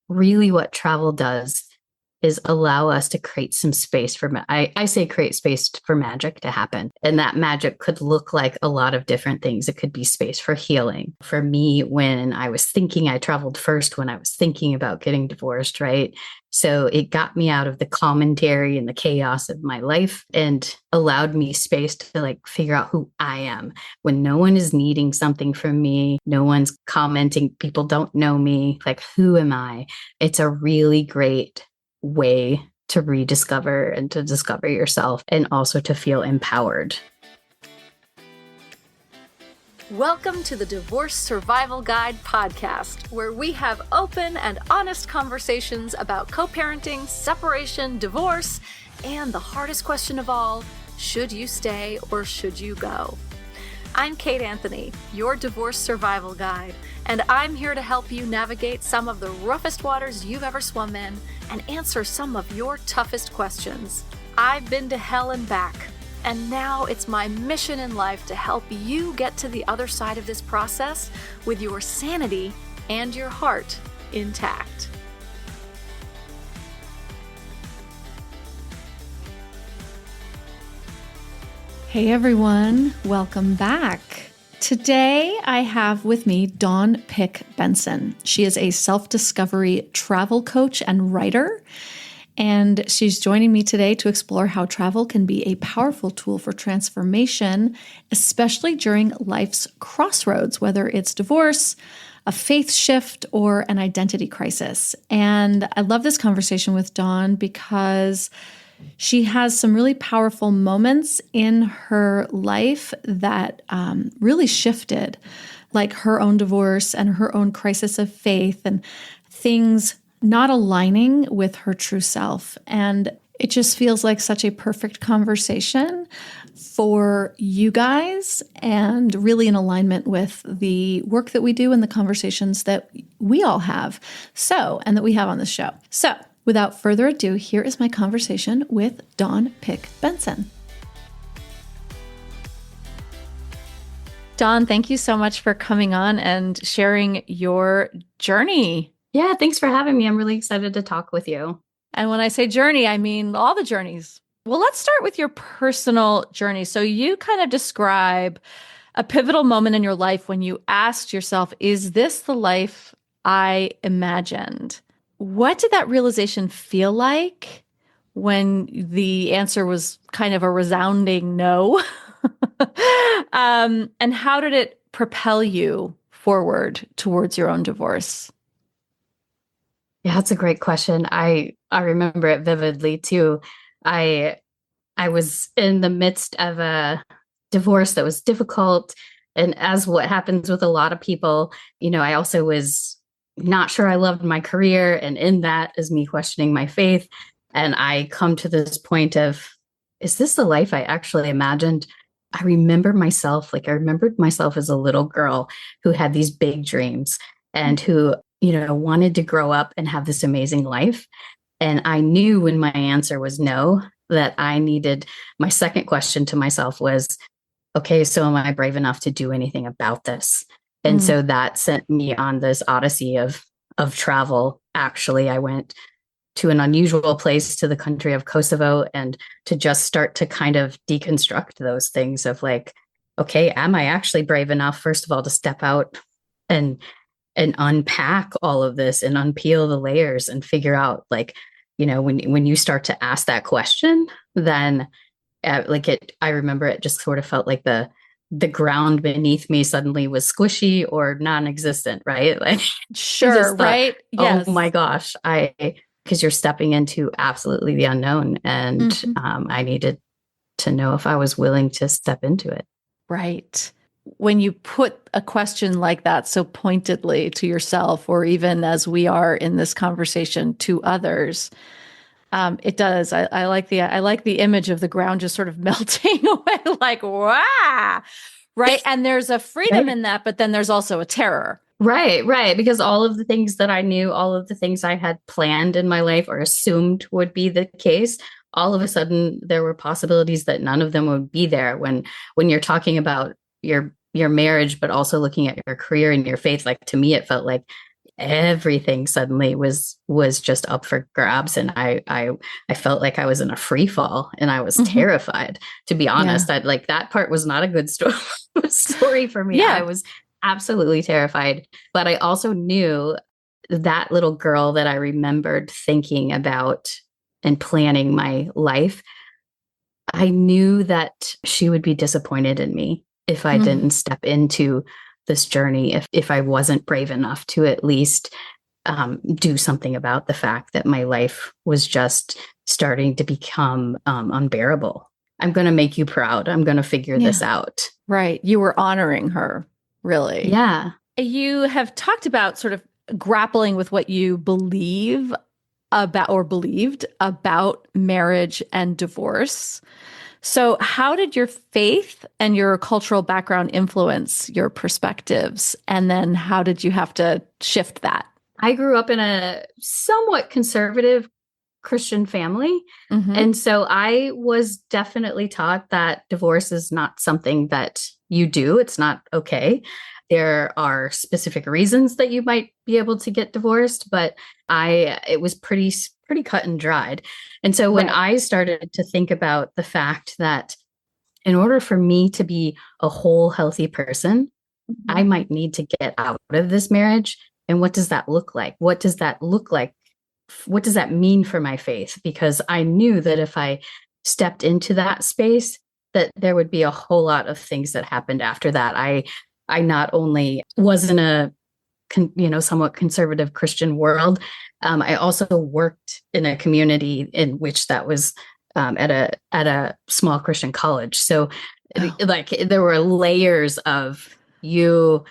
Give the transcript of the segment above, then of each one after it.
really what travel does is allow us to create some space for, I say create space for magic to happen. And that magic could look like a lot of different things. It could be space for healing. For me, when I was thinking, I traveled first when I was thinking about getting divorced, right? So it got me out of the commentary and the chaos of my life and allowed me space to like figure out who I am when no one is needing something from me. No one's commenting. People don't know me. Like, who am I? It's a really great way to rediscover and to discover yourself and also to feel empowered. Welcome to the Divorce Survival Guide podcast, where we have open and honest conversations about co-parenting, separation, divorce, and the hardest question of all, should you stay or should you go? I'm Kate Anthony, your divorce survival guide, and I'm here to help you navigate some of the roughest waters you've ever swum in and answer some of your toughest questions. I've been to hell and back, and now it's my mission in life to help you get to the other side of this process with your sanity and your heart intact. Hey everyone, welcome back. Today I have with me Dawn Pick Benson. She is a self-discovery travel coach and writer, and she's joining me today to explore how travel can be a powerful tool for transformation, especially during life's crossroads, whether it's divorce, a faith shift, or an identity crisis. And I love this conversation with Dawn because she has some really powerful moments in her life that really shifted, like her own divorce and her own crisis of faith and things not aligning with her true self. And it just feels like such a perfect conversation for you guys and really in alignment with the work that we do and the conversations that we all have. And that we have on the show. So without further ado, here is my conversation with Dawn Pick Benson. Dawn, thank you so much for coming on and sharing your journey. Yeah, thanks for having me. I'm really excited to talk with you. And when I say journey, I mean all the journeys. Well, let's start with your personal journey. So you kind of describe a pivotal moment in your life when you asked yourself, is this the life I imagined? What did that realization feel like when the answer was kind of a resounding no? And how did it propel you forward towards your own divorce? Yeah, that's a great question. I remember it vividly too. I was in the midst of a divorce that was difficult. And as what happens with a lot of people, I also was not sure I loved my career. And in that is me questioning my faith. And I come to this point of, is this the life I actually imagined? I remembered myself as a little girl who had these big dreams and who, wanted to grow up and have this amazing life. And I knew when my answer was no, that my second question to myself was, okay, so am I brave enough to do anything about this? And so that sent me on this odyssey of travel. Actually, I went to an unusual place, to the country of Kosovo, and to just start to kind of deconstruct those things of like, okay, am I actually brave enough, first of all, to step out and unpack all of this and unpeel the layers and figure out, like, when you start to ask that question, then I remember it just sort of felt like the ground beneath me suddenly was squishy or non-existent, right? Like, sure, thought, right? Yes. Oh my gosh, because you're stepping into absolutely the unknown, and I needed to know if I was willing to step into it. Right. When you put a question like that so pointedly to yourself, or even as we are in this conversation to others, it does. I like the image of the ground just sort of melting away, like, wow, right? And there's a freedom in that, but then there's also a terror. Right. Because all of the things that I knew, all of the things I had planned in my life or assumed would be the case, all of a sudden there were possibilities that none of them would be there. When you're talking about your marriage, but also looking at your career and your faith, like, to me, it felt like everything suddenly was just up for grabs. And I felt like I was in a free fall and I was Mhm. terrified, to be Yeah. honest. I like that part was not a good story for me. I Yeah. was absolutely terrified. But I also knew that little girl that I remembered thinking about and planning my life. I knew that she would be disappointed in me if I Mm. didn't step into this journey, if I wasn't brave enough to at least do something about the fact that my life was just starting to become unbearable. I'm going to make you proud. I'm going to figure this Yeah. out. Right. You were honoring her, really. Yeah. You have talked about sort of grappling with what you believe about or believed about marriage and divorce. So, how did your faith and your cultural background influence your perspectives? And then, how did you have to shift that? I grew up in a somewhat conservative Christian family. Mm-hmm. And so I was definitely taught that divorce is not something that you do. It's not okay. There are specific reasons that you might be able to get divorced, but it was pretty cut and dried. And so when Right. I started to think about the fact that in order for me to be a whole healthy person, I Mhm. might need to get out of this marriage. And what does that look like? What does that look like? What does that mean for my faith? Because I knew that if I stepped into that space, that there would be a whole lot of things that happened after that. I not only was in a somewhat conservative Christian world, I also worked in a community in which that was at a small Christian college. So Oh, like there were layers of you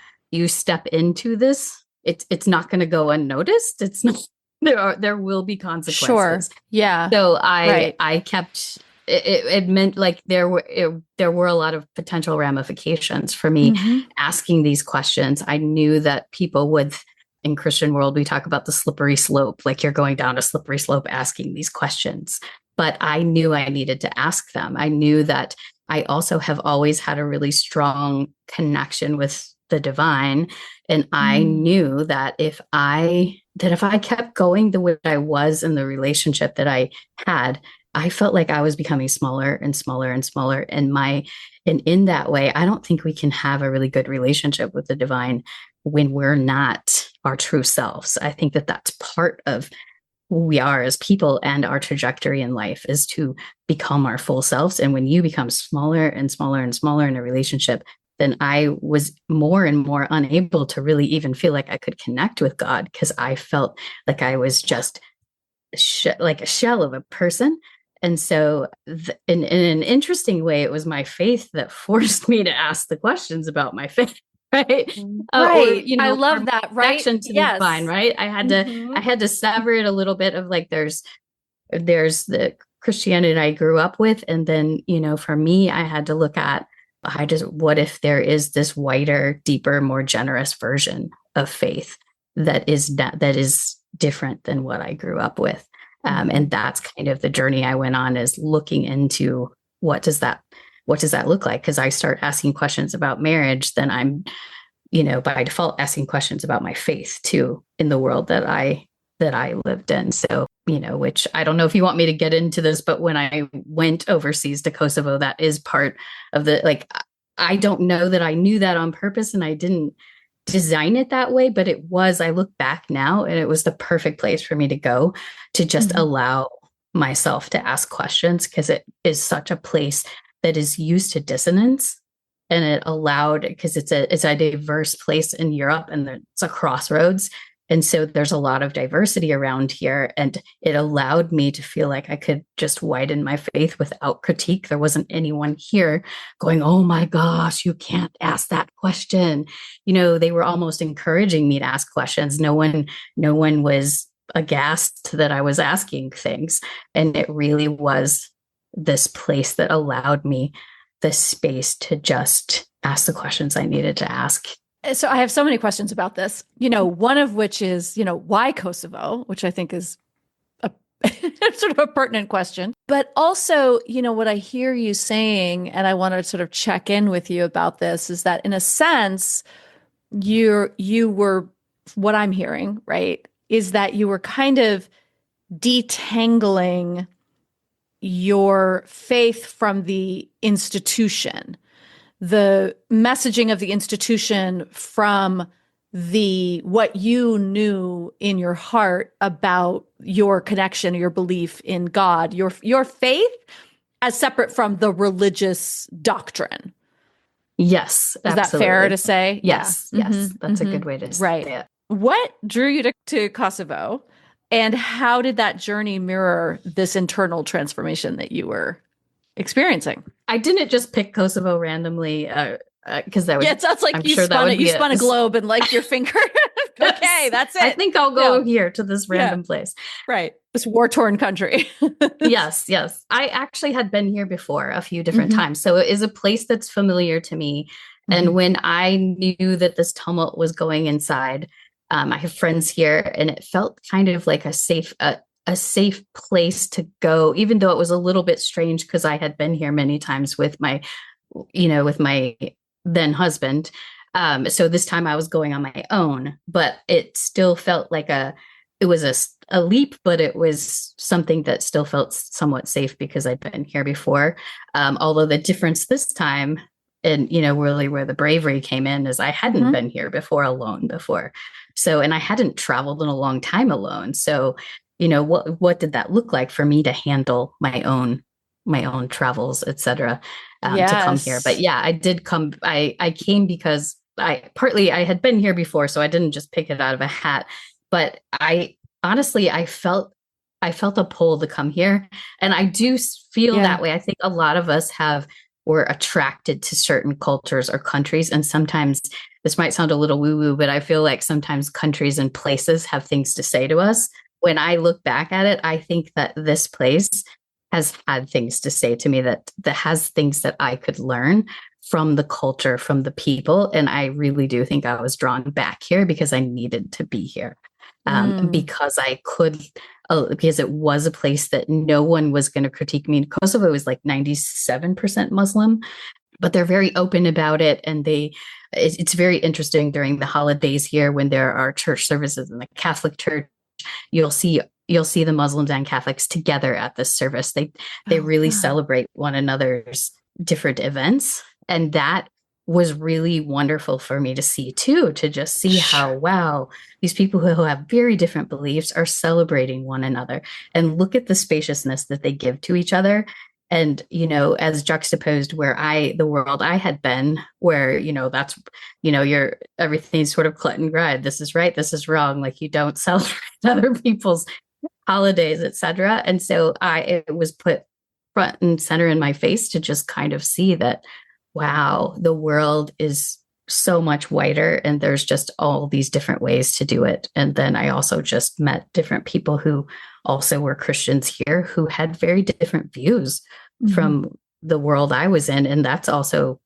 step into this, it's not going to go unnoticed. It's not there will be sure. consequences. Yeah. So Right. I kept it meant like there were a lot of potential ramifications for me Mm-hmm. asking these questions. I knew that people would, in Christian world, we talk about the slippery slope, like you're going down a slippery slope asking these questions. But I knew I needed to ask them. I knew that I also have always had a really strong connection with the divine. And I Mm. knew that if I kept going the way I was in the relationship that I had, I felt like I was becoming smaller and smaller and smaller. And in that way, I don't think we can have a really good relationship with the divine when we're not our true selves. I think that that's part of who we are as people, and our trajectory in life is to become our full selves. And when you become smaller and smaller and smaller in a relationship, then I was more and more unable to really even feel like I could connect with God, because I felt like I was just like a shell of a person. And so, in an interesting way, it was my faith that forced me to ask the questions about my faith, right? Or Right. I or love my that. Right. connection to the divine, Yes. right? Mm-hmm. I had to sever it a little bit of like there's the Christianity I grew up with, and then for me, I had to look at, what if there is this wider, deeper, more generous version of faith that is different than what I grew up with. Mm-hmm. And that's kind of the journey I went on, is looking into what does that look like? Because I start asking questions about marriage, then I'm, by default asking questions about my faith too in the world that I lived in. So, which I don't know if you want me to get into this, but when I went overseas to Kosovo, that is part of the, like, I don't know that I knew that on purpose and I didn't design it that way, but I look back now and it was the perfect place for me to go, to just Mm-hmm. allow myself to ask questions, because it is such a place that is used to dissonance. And it allowed, because it's a diverse place in Europe, and it's a crossroads. And so there's a lot of diversity around here. And it allowed me to feel like I could just widen my faith without critique. There wasn't anyone here going, oh my gosh, you can't ask that question. They were almost encouraging me to ask questions. No one was aghast that I was asking things. And it really was this place that allowed me the space to just ask the questions I needed to ask. So I have so many questions about this, one of which is, why Kosovo, which I think is a sort of a pertinent question. But also, what I hear you saying, and I want to sort of check in with you about this, is that in a sense, you were what I'm hearing, right, is that you were kind of detangling your faith from the institution, the messaging of the institution from the what you knew in your heart about your connection, your belief in God, your faith as separate from the religious doctrine. Yes, Is that fair absolutely. to say? Yeah. Yes, yes, that's a good way to say Right. it. What drew you to Kosovo, and how did that journey mirror this internal transformation that you were experiencing? I didn't just pick Kosovo randomly because that Yeah, would, it sounds like I'm sure that would you be spun a globe and like your finger. Okay, that's I it. think I'll go here to this Yeah. random place. Right. This war-torn country. Yes, yes. I actually had been here before a few different times. So it is a place that's familiar to me. And when I knew that this tumult was going inside, I have friends here, and it felt kind of like a safe place to go, even though it was a little bit strange because I had been here many times with my then husband. So this time I was going on my own, but it still felt like it was a leap, but it was something that still felt somewhat safe because I'd been here before. Although the difference this time, and really where the bravery came in, is I hadn't been here before alone before. So, and I hadn't traveled in a long time alone. So, what did that look like for me to handle my own travels, etc., to come here? But yeah, I did come. I came because I had been here before, so I didn't just pick it out of a hat. But I honestly, I felt a pull to come here, and I do feel that way. I think a lot of us were attracted to certain cultures or countries, and sometimes this might sound a little woo-woo, but I feel like sometimes countries and places have things to say to us. When I look back at it, I think that this place has had things to say to me that has things that I could learn from the culture, from the people. And I really do think I was drawn back here because I needed to be here. Because I could, because it was a place that no one was going to critique me. Kosovo is like 97% Muslim, but they're very open about it. And it's very interesting during the holidays here when there are church services in the Catholic Church. You'll see the Muslims and Catholics together at this service. They really celebrate one another's different events. And that was really wonderful for me to see too, to just see how, wow, these people who have very different beliefs are celebrating one another, and look at the spaciousness that they give to each other. And, as juxtaposed the world I had been, where, that's, everything's sort of cut and dried. This is right. This is wrong. Like, you don't celebrate other people's holidays, etc. And so it was put front and center in my face to just kind of see that, wow, the world is so much wider, and there's just all these different ways to do it. And then I also just met different people who also were Christians here who had very different views from the world I was in. And that's also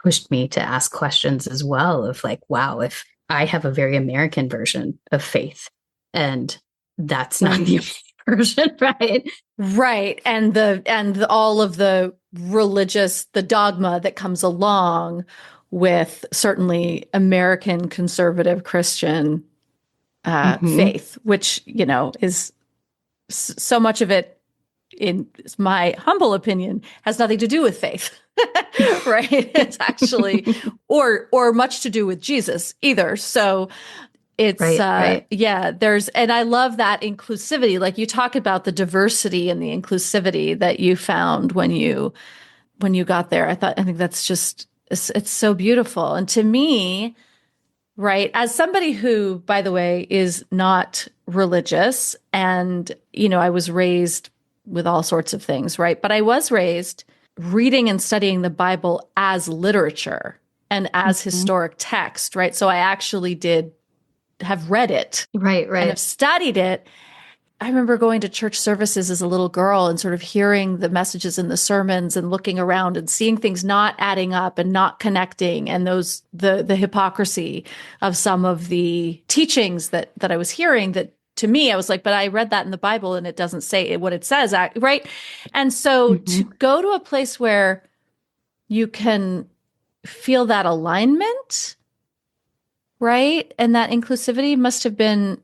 pushed me to ask questions as well of like, wow, if I have a very American version of faith, and that's not the version, right? Right. And all of the religious, the dogma that comes along with certainly American conservative Christian faith, which, is so much of it, in my humble opinion, has nothing to do with faith. Right. It's actually, or much to do with Jesus either. So it's, right. and I love that inclusivity. Like, you talk about the diversity and the inclusivity that you found when you got there. I think that's just, it's so beautiful. And to me, right, as somebody who, by the way, is not religious, and, I was raised with all sorts of things, right? But I was raised reading and studying the Bible as literature and as historic text, right? So I actually have read it, right, and have studied it. I remember going to church services as a little girl and sort of hearing the messages in the sermons and looking around and seeing things not adding up and not connecting, and the hypocrisy of some of the teachings that I was hearing. That, to me, I was like, but I read that in the Bible and it doesn't say what it says, right? And so to go to a place where you can feel that alignment, right? And that inclusivity must have been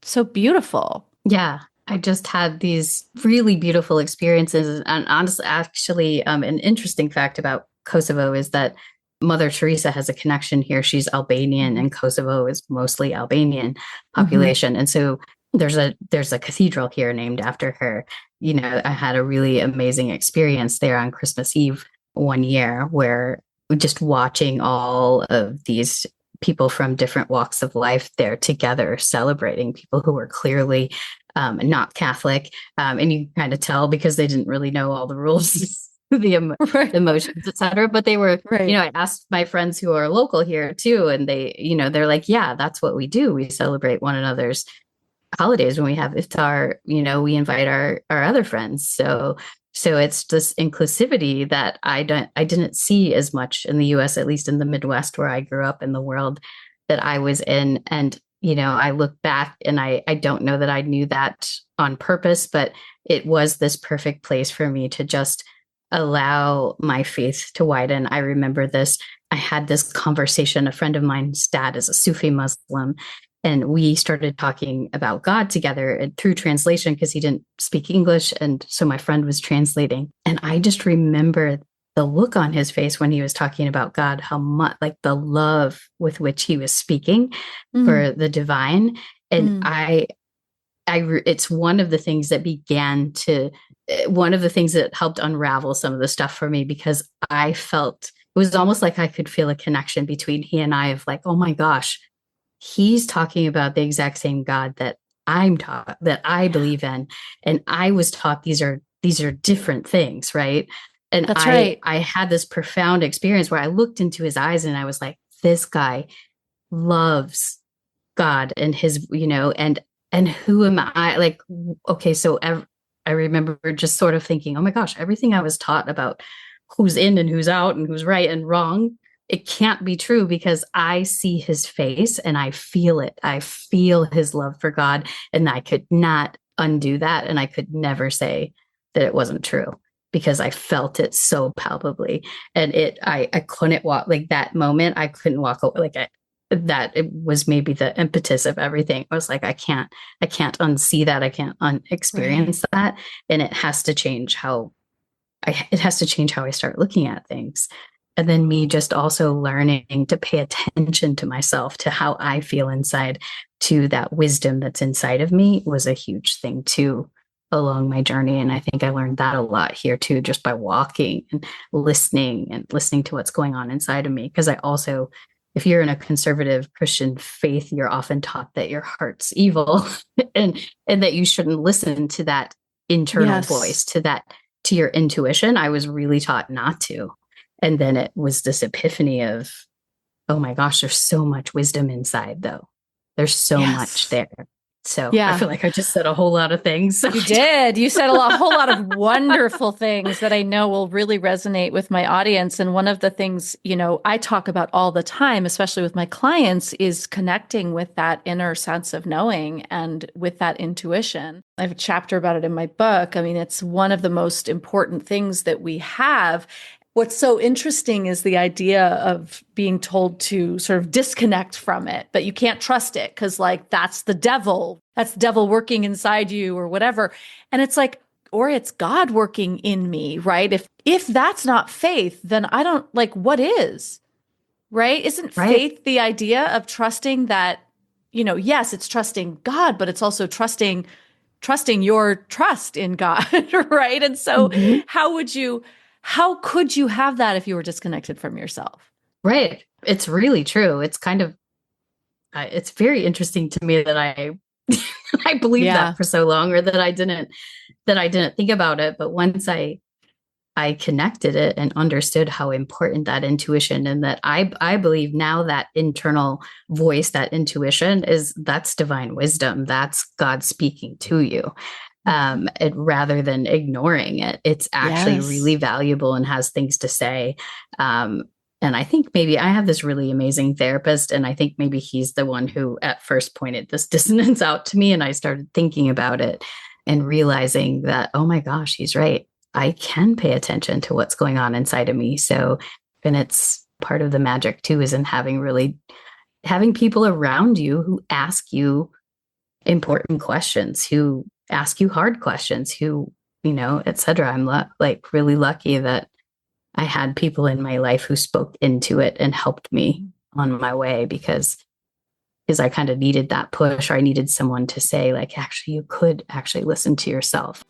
so beautiful. Yeah, I just had these really beautiful experiences. And honestly, actually, an interesting fact about Kosovo is that Mother Teresa has a connection here. She's Albanian, and Kosovo is mostly Albanian Mm-hmm. population. And so there's a cathedral here named after her. I had a really amazing experience there on Christmas Eve one year where just watching all of these people from different walks of life there together celebrating people who were clearly not Catholic. And you kind of tell because they didn't really know all the rules, Right. emotions, etc. But they were, Right. I asked my friends who are local here too, and they're like, yeah, that's what we do. We celebrate one another's holidays when we have iftar. We invite our other friends. So it's this inclusivity that I didn't see as much in the US, at least in the Midwest where I grew up, in the world that I was in. And I look back and I don't know that I knew that on purpose, but it was this perfect place for me to just allow my faith to widen. I remember this. I had this conversation. A friend of mine's dad is a Sufi Muslim, and we started talking about God together and through translation because he didn't speak English. And so my friend was translating. And I just remember the look on his face when he was talking about God, how much, like, the love with which he was speaking Mm. for the divine. And Mm. it's one of the things that one of the things that helped unravel some of the stuff for me, because I felt it was almost like I could feel a connection between he and I, of like, oh my gosh, he's talking about the exact same God that I'm taught, that I believe in. And I was taught these are different things, right? And That's I right. I had this profound experience where I looked into his eyes and I was like, this guy loves God and his, and who am I? Like, okay, so I remember just sort of thinking, oh my gosh, everything I was taught about who's in and who's out and who's right and wrong, it can't be true because I see his face and I feel it. I feel his love for God, and I could not undo that. And I could never say that it wasn't true because I felt it so palpably. And I couldn't walk, like, that moment. I couldn't walk away. That it was maybe the impetus of everything. I was like, I can't unsee that. I can't Right. experience that. And it has to change how I start looking at things. And then me just also learning to pay attention to myself, to how I feel inside, to that wisdom that's inside of me, was a huge thing too along my journey. And I think I learned that a lot here too, just by walking and listening to what's going on inside of me. Because I also, if you're in a conservative Christian faith, you're often taught that your heart's evil and that you shouldn't listen to that internal Yes. voice, to your intuition. I was really taught not to. And then it was this epiphany of, oh my gosh, there's so much wisdom inside, though. There's so much Yes. there. So I Yeah. feel like I just said a whole lot of things. So You did. You said whole lot of wonderful things that I know will really resonate with my audience. And one of the things, I talk about all the time, especially with my clients, is connecting with that inner sense of knowing and with that intuition. I have a chapter about it in my book. I mean, it's one of the most important things that we have. What's so interesting is the idea of being told to sort of disconnect from it, but you can't trust it because, like, that's the devil. That's the devil working inside you or whatever. And it's like, or it's God working in me, right? If that's not faith, then I don't, like, what is, right? Isn't right. faith the idea of trusting that, yes, it's trusting God, but it's also trusting your trust in God, right? And so Mhm. how could you have that if you were disconnected from yourself? Right. It's really true. It's kind of, it's very interesting to me that I, I believed that Yeah. for so long, or that I didn't think about it. But once I connected it and understood how important that intuition, and that I believe now that internal voice, that intuition, that's divine wisdom. That's God speaking to you. Rather than ignoring it, it's actually really Yes. valuable and has things to say. And I think maybe I have this really amazing therapist, and I think maybe he's the one who at first pointed this dissonance out to me. And I started thinking about it and realizing that, oh my gosh, he's right. I can pay attention to what's going on inside of me. So, and it's part of the magic too, is in having people around you who ask you important questions, who ask you hard questions, who, et cetera. I'm like really lucky that I had people in my life who spoke into it and helped me on my way because I kind of needed that push, or I needed someone to say, like, actually, you could actually listen to yourself.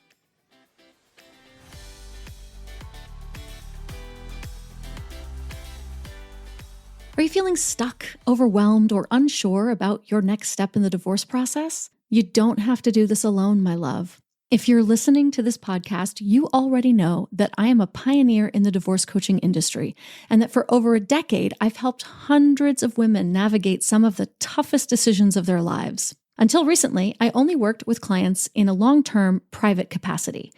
Are you feeling stuck, overwhelmed, or unsure about your next step in the divorce process? You don't have to do this alone, my love. If you're listening to this podcast, you already know that I am a pioneer in the divorce coaching industry, and that for over a decade, I've helped hundreds of women navigate some of the toughest decisions of their lives. Until recently, I only worked with clients in a long-term private capacity.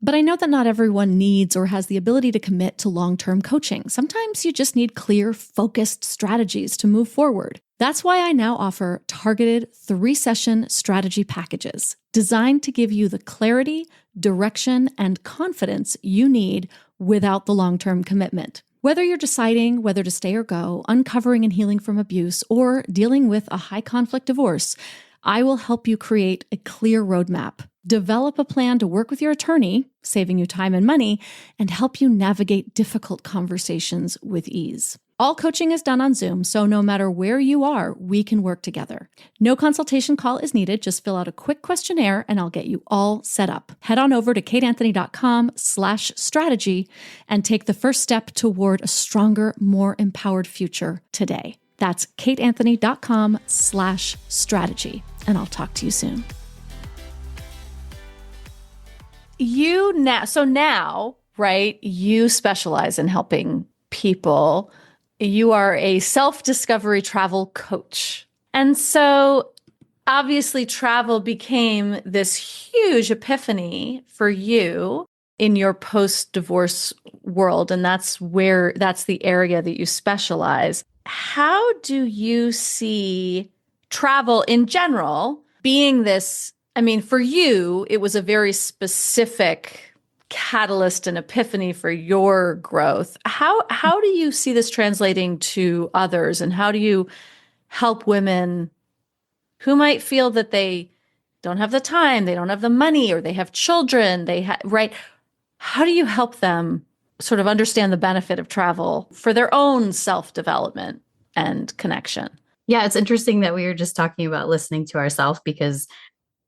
But I know that not everyone needs or has the ability to commit to long-term coaching. Sometimes you just need clear, focused strategies to move forward. That's why I now offer targeted 3-session strategy packages designed to give you the clarity, direction, and confidence you need without the long-term commitment. Whether you're deciding whether to stay or go, uncovering and healing from abuse, or dealing with a high-conflict divorce, I will help you create a clear roadmap, develop a plan to work with your attorney, saving you time and money, and help you navigate difficult conversations with ease. All coaching is done on Zoom, so no matter where you are, we can work together. No consultation call is needed. Just fill out a quick questionnaire and I'll get you all set up. Head on over to kateanthony.com/strategy and take the first step toward a stronger, more empowered future today. That's kateanthony.com/strategy. And I'll talk to you soon. So now, right, you specialize in helping people. You are a self-discovery travel coach. And so obviously travel became this huge epiphany for you in your post-divorce world. And that's the area that you specialize. How do you see travel in general being this? I mean, for you, it was a very specific catalyst and epiphany for your growth. How do you see this translating to others? And how do you help women who might feel that they don't have the time, they don't have the money, or they have children, right? How do you help them sort of understand the benefit of travel for their own self-development and connection? Yeah, it's interesting that we were just talking about listening to ourselves, because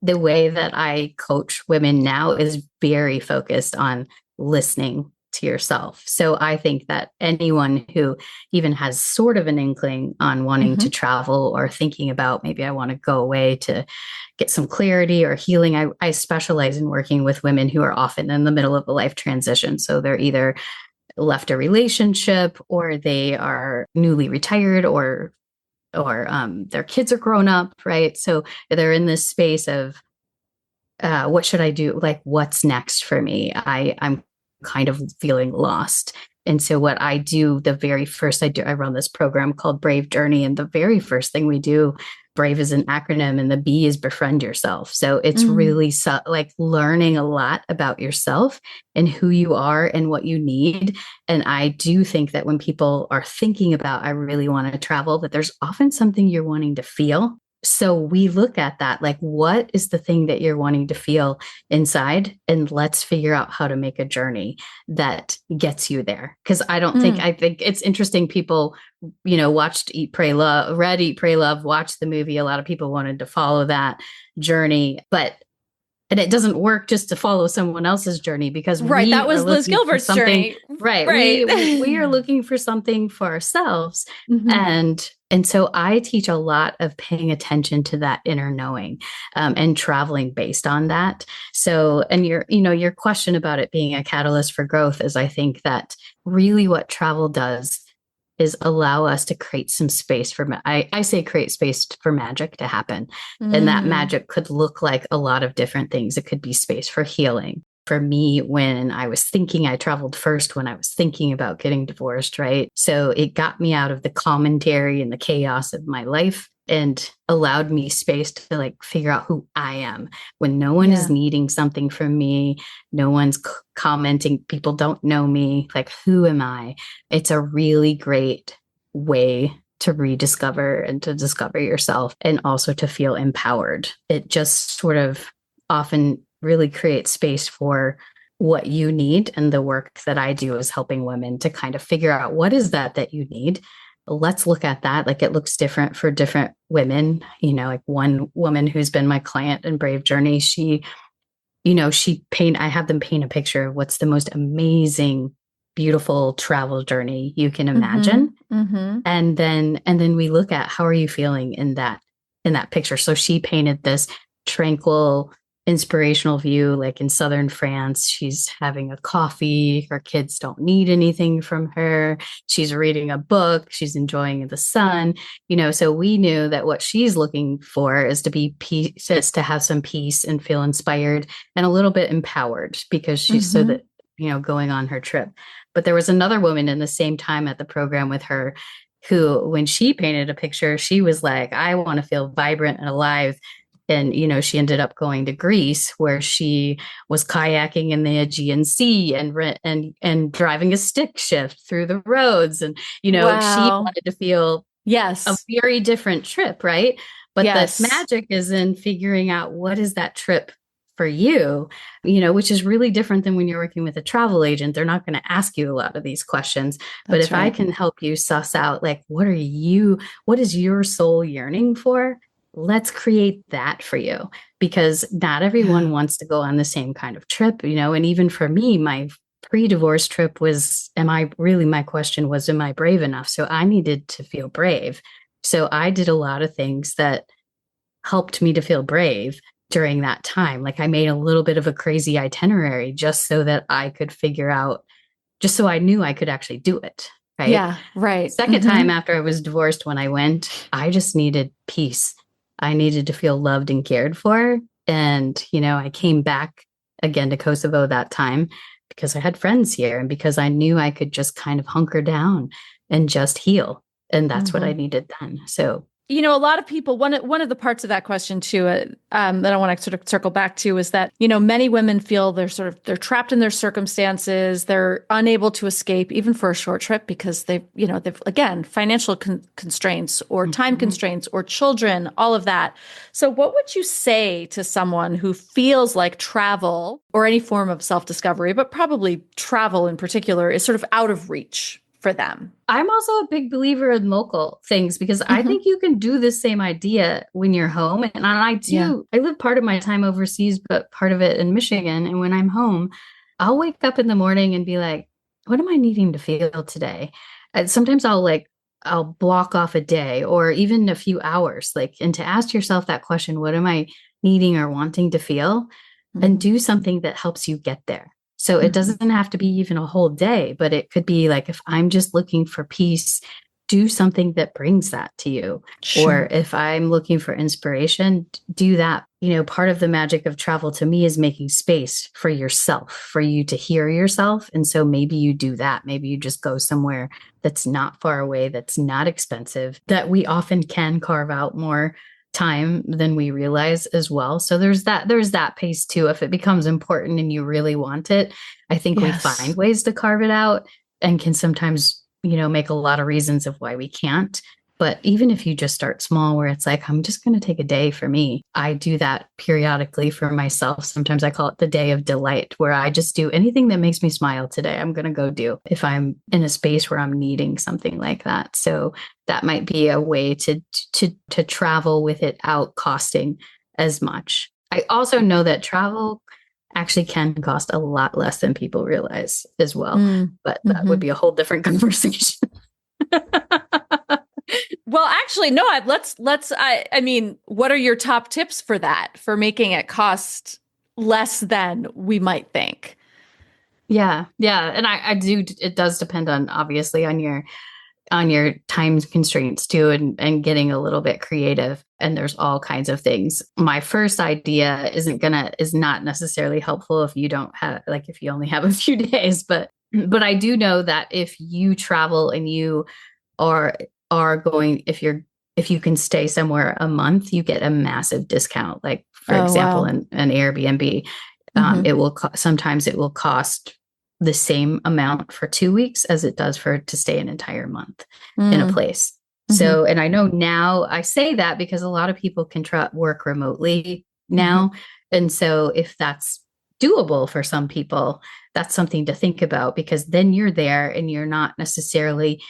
the way that I coach women now is very focused on listening to yourself. So I think that anyone who even has sort of an inkling on wanting to travel, or thinking about, maybe I want to go away to get some clarity or healing, I specialize in working with women who are often in the middle of a life transition. So they're either left a relationship, or they are newly retired, or their kids are grown up, right? So they're in this space of, what should I do? Like, what's next for me? I'm kind of feeling lost. And so what I do, the very first I run this program called Brave Journey. And the very first thing we do, Brave is an acronym, and the B is befriend yourself. So it's really like learning a lot about yourself and who you are and what you need. And I do think that when people are thinking about, I really want to travel, that there's often something you're wanting to feel. So we look at that, like, what is the thing that you're wanting to feel inside? And let's figure out how to make a journey that gets you there. Because I think it's interesting. People, watched read Eat, Pray, Love, watched the movie. A lot of people wanted to follow that journey, and it doesn't work just to follow someone else's journey, because that was Liz Gilbert's journey. Right. We are looking for something for ourselves. And so I teach a lot of paying attention to that inner knowing, and traveling based on that. So, and your question about it being a catalyst for growth is, I think that really what travel does is allow us to create some space for, I say create space for magic to happen. And that magic could look like a lot of different things. It could be space for healing. For me, when I was thinking, I traveled first when I was thinking about getting divorced, right? So it got me out of the commentary and the chaos of my life, and allowed me space to like figure out who I am when no one is needing something from me. No one's commenting. People don't know me. Like, who am I? It's a really great way to rediscover and to discover yourself and also to feel empowered. It just sort of often really creates space for what you need. And the work that I do is helping women to kind of figure out what is that you need. Let's look at that. Like it looks different for different women. Like one woman who's been my client in Brave Journey, I have them paint a picture of what's the most amazing, beautiful travel journey you can imagine. And then we look at how are you feeling in that picture. So she painted this tranquil, inspirational view, like in southern France. She's having a coffee. Her kids don't need anything from her. She's reading a book. She's enjoying the sun. So we knew that what she's looking for is to be peace, is to have some peace and feel inspired and a little bit empowered because she's so that, going on her trip. But there was another woman in the same time at the program with her who, when she painted a picture, she was like, I want to feel vibrant and alive. And, she ended up going to Greece where she was kayaking in the Aegean Sea and driving a stick shift through the roads. And, she wanted to feel a very different trip, right? But the magic is in figuring out what is that trip for you, which is really different than when you're working with a travel agent. They're not going to ask you a lot of these questions. But if I can help you suss out, like, what is your soul yearning for? Let's create that for you, because not everyone wants to go on the same kind of trip, and even for me, my pre-divorce trip was, my question was, am I brave enough? So I needed to feel brave. So I did a lot of things that helped me to feel brave during that time. Like I made a little bit of a crazy itinerary just so that I could figure out, just so I knew I could actually do it. Right. Yeah. Right. Second time after I was divorced, when I went, I just needed peace. I needed to feel loved and cared for. And, I came back again to Kosovo that time because I had friends here and because I knew I could just kind of hunker down and just heal. And that's what I needed then. So, a lot of people, one of the parts of that question too, that I want to sort of circle back to is that, many women feel they're trapped in their circumstances. They're unable to escape even for a short trip because they've again, financial constraints or time constraints or children, all of that. So what would you say to someone who feels like travel or any form of self-discovery, but probably travel in particular, is sort of out of reach for them? I'm also a big believer in local things because I think you can do the same idea when you're home. And I do. Yeah. I live part of my time overseas, but part of it in Michigan. And when I'm home, I'll wake up in the morning and be like, what am I needing to feel today? And sometimes I'll block off a day or even a few hours, and to ask yourself that question, what am I needing or wanting to feel? And do something that helps you get there. So it doesn't have to be even a whole day, but it could be like, if I'm just looking for peace, do something that brings that to you. Sure. Or if I'm looking for inspiration, do that. Part of the magic of travel to me is making space for yourself, for you to hear yourself. And so maybe you do that. Maybe you just go somewhere that's not far away, that's not expensive, that we often can carve out more time than we realize as well. So there's that pace too. If it becomes important and you really want it, I think we find ways to carve it out and can sometimes, make a lot of reasons of why we can't. But even if you just start small, where it's like, I'm just going to take a day for me. I do that periodically for myself. Sometimes I call it the day of delight, where I just do anything that makes me smile today. I'm going to go do if I'm in a space where I'm needing something like that. So that might be a way to travel without costing as much. I also know that travel actually can cost a lot less than people realize as well. But that would be a whole different conversation. Well, actually, no, I mean, what are your top tips for that, for making it cost less than we might think? Yeah. And I do, it does depend obviously on your time constraints too, and getting a little bit creative. And there's all kinds of things. My first idea is not necessarily helpful if you don't have, if you only have a few days, but I do know that if you travel and you are going, if you can stay somewhere a month, you get a massive discount. Like for example, in an Airbnb, sometimes it will cost the same amount for 2 weeks as it does to stay an entire month in a place. So, and I know now I say that because a lot of people can work remotely now. And so if that's doable for some people, that's something to think about, because then you're there and you're not necessarily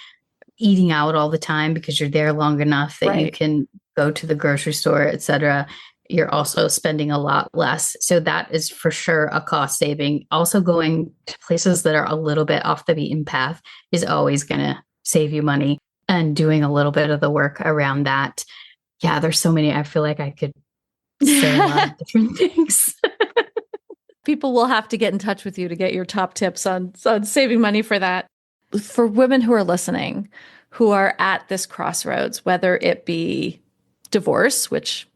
eating out all the time because you're there long enough that you can go to the grocery store, etc. You're also spending a lot less. So that is for sure a cost saving. Also, going to places that are a little bit off the beaten path is always going to save you money, and doing a little bit of the work around that. Yeah, there's so many. I feel like I could say a lot of different things. People will have to get in touch with you to get your top tips on saving money for that. For women who are listening, who are at this crossroads, whether it be divorce, which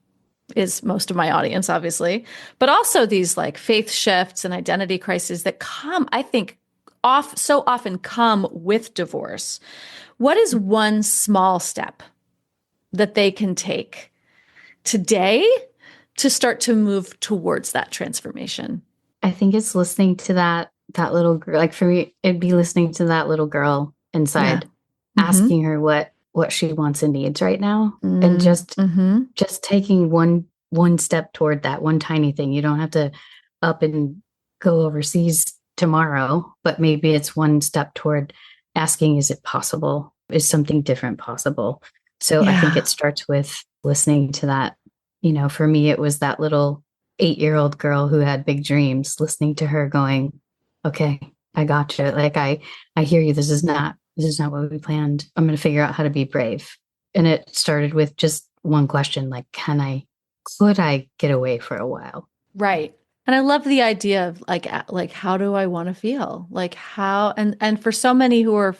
is most of my audience, obviously, but also these like faith shifts and identity crises that come, I think, so often come with divorce. What is one small step that they can take today to start to move towards that transformation? I think it's listening to that little girl. Like for me, it'd be listening to that little girl inside, asking her what she wants and needs right now, and just taking one step toward that one tiny thing. You don't have to up and go overseas tomorrow, but maybe it's one step toward asking, is it possible? Is something different possible? So I think it starts with listening to that. You know, for me, it was that little 8-year-old girl who had big dreams, listening to her going, okay, I got you. Like, I hear you. This is not what we planned. I'm going to figure out how to be brave. And it started with just one question, like, could I get away for a while? Right. And I love the idea of like, how do I want to feel? Like how, and for so many who are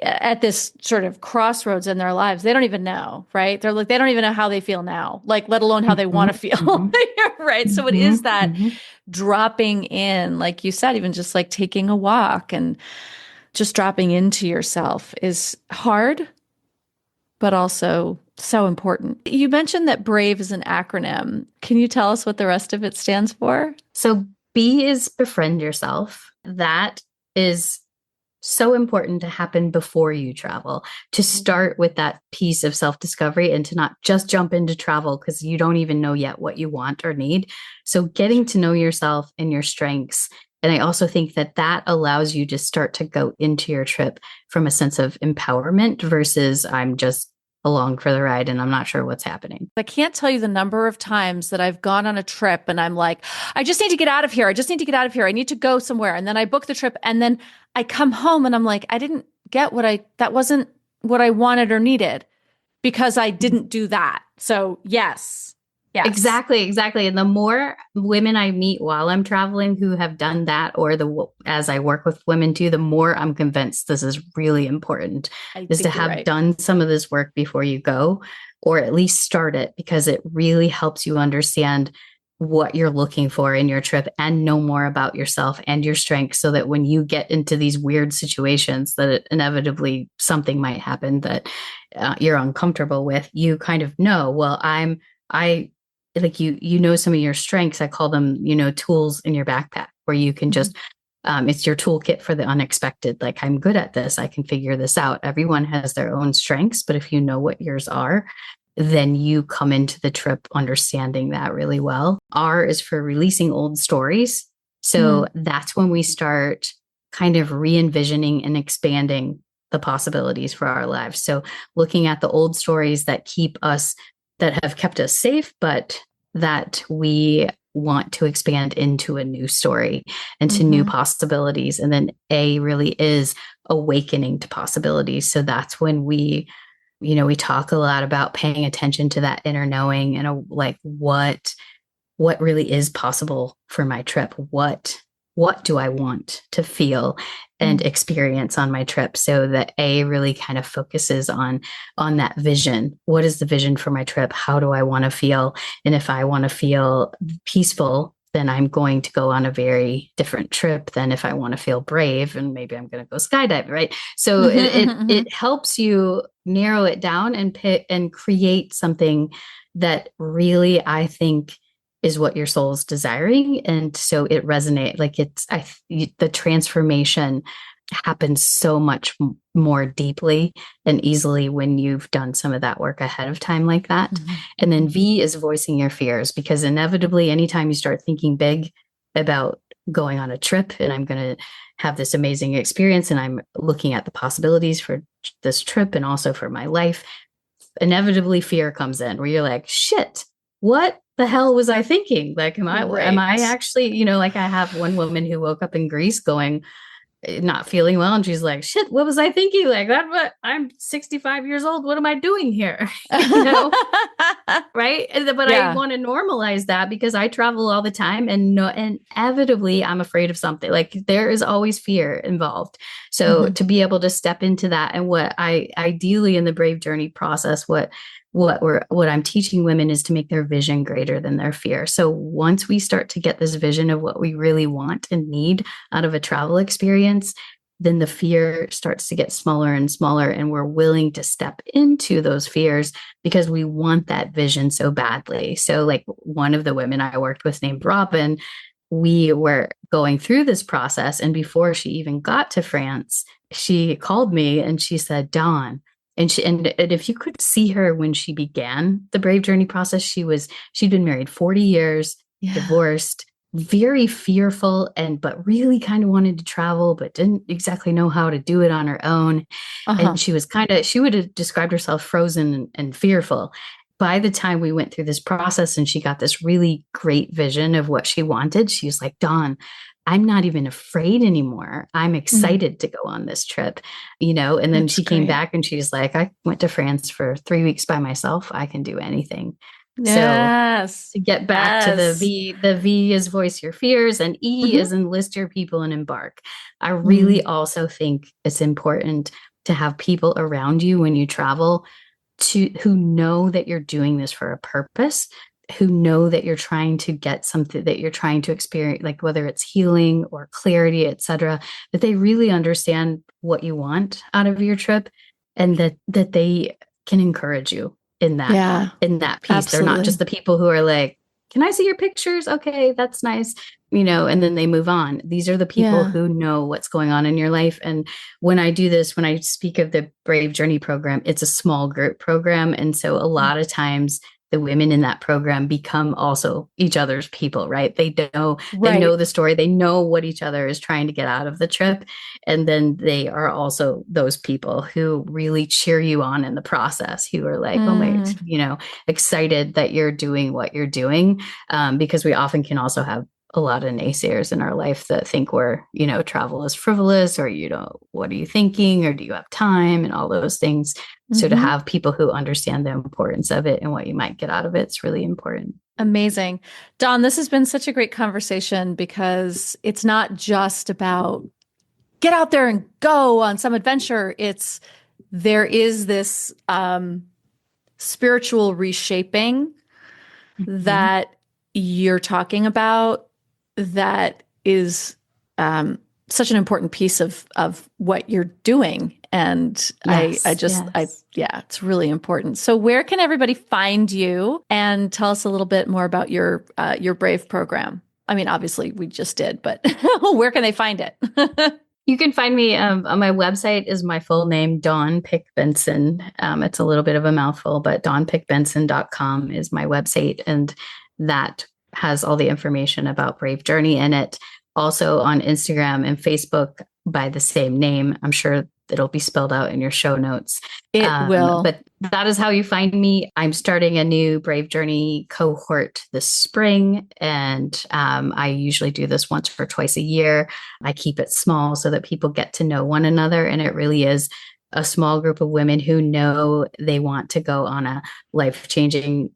at this sort of crossroads in their lives, they don't even know, right? They're like, they don't even know how they feel now, like, let alone how they want to feel. Right. So it is that dropping in, like you said, even just like taking a walk and just dropping into yourself is hard, but also so important. You mentioned that BRAVE is an acronym. Can you tell us what the rest of it stands for? So B is befriend yourself. That is so important to happen before you travel, to start with that piece of self-discovery and to not just jump into travel because you don't even know yet what you want or need. So getting to know yourself and your strengths. And I also think that allows you to start to go into your trip from a sense of empowerment versus I'm just along for the ride and I'm not sure what's happening. I can't tell you the number of times that I've gone on a trip and I'm like, I just need to get out of here. I just need to get out of here. I need to go somewhere. And then I book the trip and then I come home and I'm like, I didn't get that wasn't what I wanted or needed because I didn't do that. So yes. Exactly. And the more women I meet while I'm traveling who have done that, or as I work with women too, the more I'm convinced this is really important, is to have done some of this work before you go, or at least start it, because it really helps you understand what you're looking for in your trip and know more about yourself and your strengths, so that when you get into these weird situations that inevitably something might happen that you're uncomfortable with, you kind of know, well, like you know some of your strengths. I call them, tools in your backpack, where you can just, it's your toolkit for the unexpected. Like, I'm good at this. I can figure this out. Everyone has their own strengths, but if you know what yours are, then you come into the trip understanding that really well. R is for releasing old stories. So that's when we start kind of re-envisioning and expanding the possibilities for our lives. So looking at the old stories that have kept us safe, but that we want to expand into a new story and to new possibilities. And then A really is awakening to possibilities. So that's when we talk a lot about paying attention to that inner knowing and like what really is possible for my trip. What do I want to feel and experience on my trip? So that A really kind of focuses on that vision. What is the vision for my trip? How do I want to feel? And if I want to feel peaceful, then I'm going to go on a very different trip than if I want to feel brave, and maybe I'm going to go skydive, right? So it helps you narrow it down and pick and create something that really, I think, is what your soul is desiring. And so it resonates, like the transformation happens so much more deeply and easily when you've done some of that work ahead of time like that. Mm-hmm. And then V is voicing your fears, because inevitably, anytime you start thinking big about going on a trip and I'm going to have this amazing experience and I'm looking at the possibilities for this trip and also for my life, inevitably fear comes in where you're like, shit, what the hell was I thinking? Like, am I Right. actually, like I have one woman who woke up in Greece going, not feeling well, and she's like, shit, what was I thinking? Like, that what I'm 65 years old, what am I doing here? you know right? But I Yeah. want to normalize that because I travel all the time, and no, inevitably I'm afraid of something. Like, there is always fear involved. So Mm-hmm. to be able to step into that, and what I ideally in the Brave Journey process, what I'm teaching women is to make their vision greater than their fear. So once we start to get this vision of what we really want and need out of a travel experience, then the fear starts to get smaller and smaller, and we're willing to step into those fears because we want that vision so badly. So, like, one of the women I worked with named Robin, we were going through this process, and before she even got to France, she called me and she said, Dawn, and if you could see her when she began the Brave Journey process, she'd been married 40 years, Yeah. divorced, very fearful, and but really kind of wanted to travel but didn't exactly know how to do it on her own. Uh-huh. And she would have described herself frozen and fearful. By the time we went through this process and she got this really great vision of what she wanted, she was like, Dawn, I'm not even afraid anymore. I'm Mm, excited to go on this trip, and then that's she came great. back and she's like, I went to France for 3 weeks by myself. I can do anything. So Yes. to get back to Yes. the V is voice your fears, and E Mm-hmm. is enlist your people and embark. I really Mm, also think it's important to have people around you when you travel who know that you're doing this for a purpose, who know that you're trying to get something, that you're trying to experience, like whether it's healing or clarity, etc., that they really understand what you want out of your trip, and that they can encourage you in that yeah, in that piece. They're not just absolutely. the people who are like, can I see your pictures? Okay, that's nice. And then they move on. These are the people Yeah. who know what's going on in your life. And when I do this, when I speak of the Brave Journey program, it's a small group program. And so a Mm, lot of times the women in that program become also each other's people, right? They know right. the story, they know what each other is trying to get out of the trip. And then they are also those people who really cheer you on in the process, who are like, oh my, Mm, excited that you're doing what you're doing. Because we often can also have a lot of naysayers in our life that think travel is frivolous, or, what are you thinking? Or do you have time? And all those things. So to hmm. have people who understand the importance of it and what you might get out of it is really important. Amazing. Don, this has been such a great conversation because it's not just about get out there and go on some adventure. There is this spiritual reshaping Mhm. that you're talking about that is such an important piece of what you're doing. And Yes, yes. yeah, it's really important. So where can everybody find you, and tell us a little bit more about your Brave program? I mean, obviously we just did, but where can they find it? You can find me on my website is my full name, Dawn Pick Benson. It's a little bit of a mouthful, but dawnpickbenson.com is my website. And that has all the information about Brave Journey in it. Also on Instagram and Facebook by the same name. I'm sure it'll be spelled out in your show notes. It will. But that is how you find me. I'm starting a new Brave Journey cohort this spring, and I usually do this once or twice a year. I keep it small so that people get to know one another, and it really is a small group of women who know they want to go on a life-changing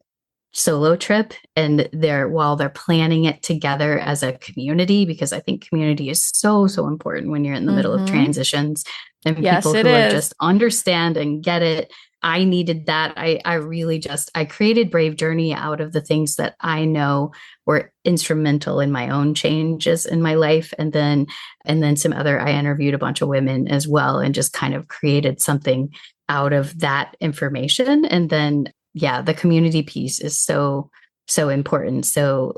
solo trip, and while they're planning it together as a community, because I think community is so important when you're in the middle of Mm-hmm. transitions, and Yes, people it who are is. just understand and get it. I needed that. I really just I created Brave Journey out of the things that I know were instrumental in my own changes in my life, and then some other, I interviewed a bunch of women as well and just kind of created something out of that information. And then yeah, the community piece is so important. So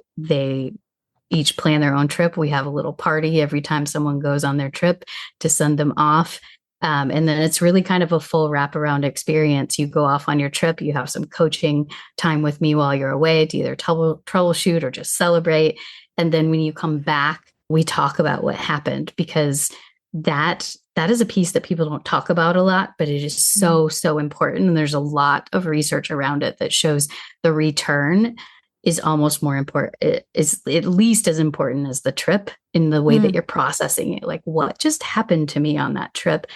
each plan their own trip. We have a little party every time someone goes on their trip to send them off. And then it's really kind of a full wraparound experience. You go off on your trip, you have some coaching time with me while you're away to either troubleshoot or just celebrate. And then when you come back, we talk about what happened, because that is a piece that people don't talk about a lot, but it is so important. And there's a lot of research around it that shows the return is almost more important. It is at least as important as the trip in the way that you're processing it. Like, what just happened to me on that trip?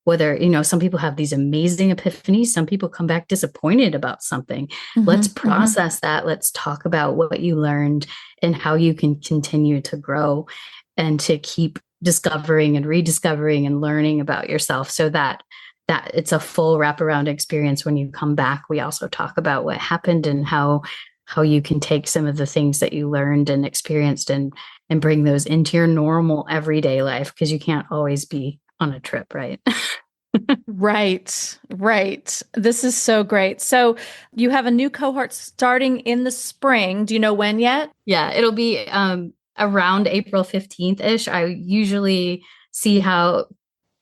Whether, some people have these amazing epiphanies, some people come back disappointed about something. Let's process that. Let's talk about what you learned and how you can continue to grow and to keep discovering and rediscovering and learning about yourself, so that it's a full wraparound experience. When you come back, we also talk about what happened and how you can take some of the things that you learned and experienced and bring those into your normal everyday life, because you can't always be on a trip, right? Right. This is so great. So you have a new cohort starting in the spring. Do you know when yet? Yeah, it'll be around April 15th-ish. I usually see how,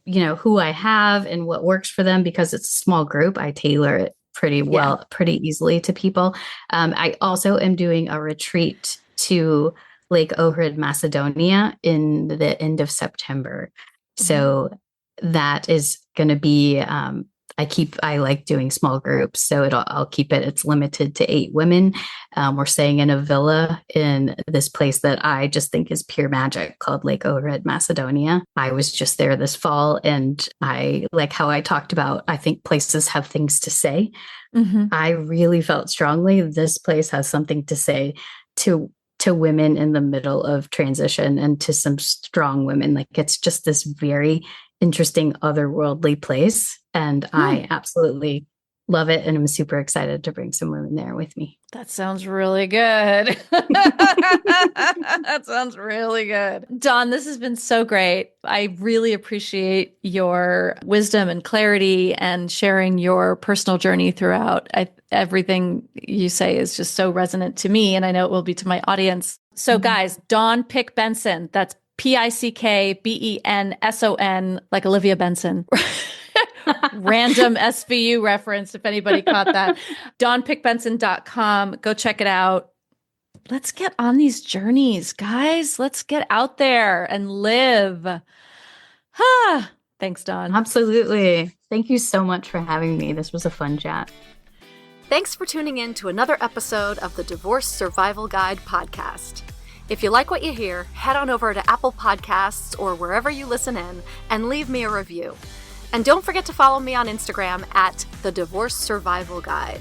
who I have and what works for them, because it's a small group. I tailor it pretty easily to people. I also am doing a retreat to Lake Ohrid, Macedonia in the end of September. So that is going to be, I like doing small groups, so I'll keep it's limited to 8 women. We're staying in a villa in this place that I just think is pure magic, called Lake Ohrid, Macedonia. I was just there this fall, and I like how I talked about, I think places have things to say. I really felt strongly this place has something to say to women in the middle of transition, and to some strong women. Like, it's just this very interesting otherworldly place, and I absolutely love it, and I'm super excited to bring some women there with me. That sounds really good. That sounds really good. Dawn, this has been so great. I really appreciate your wisdom and clarity and sharing your personal journey throughout. Everything you say is just so resonant to me, and I know it will be to my audience. So guys, Dawn Pick Benson, that's PickBenson, like Olivia Benson. Random SVU reference, if anybody caught that. DawnPickBenson.com. Go check it out. Let's get on these journeys, guys. Let's get out there and live. Thanks, Dawn. Absolutely. Thank you so much for having me. This was a fun chat. Thanks for tuning in to another episode of the Divorce Survival Guide podcast. If you like what you hear, head on over to Apple Podcasts or wherever you listen in and leave me a review. And don't forget to follow me on Instagram at The Divorce Survival Guide.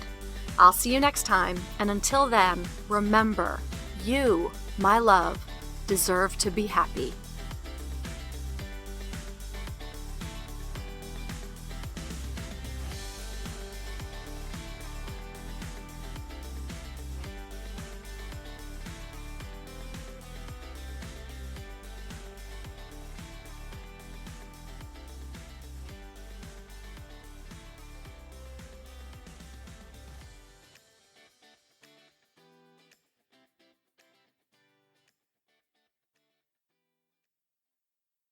I'll see you next time, and until then, remember, you, my love, deserve to be happy.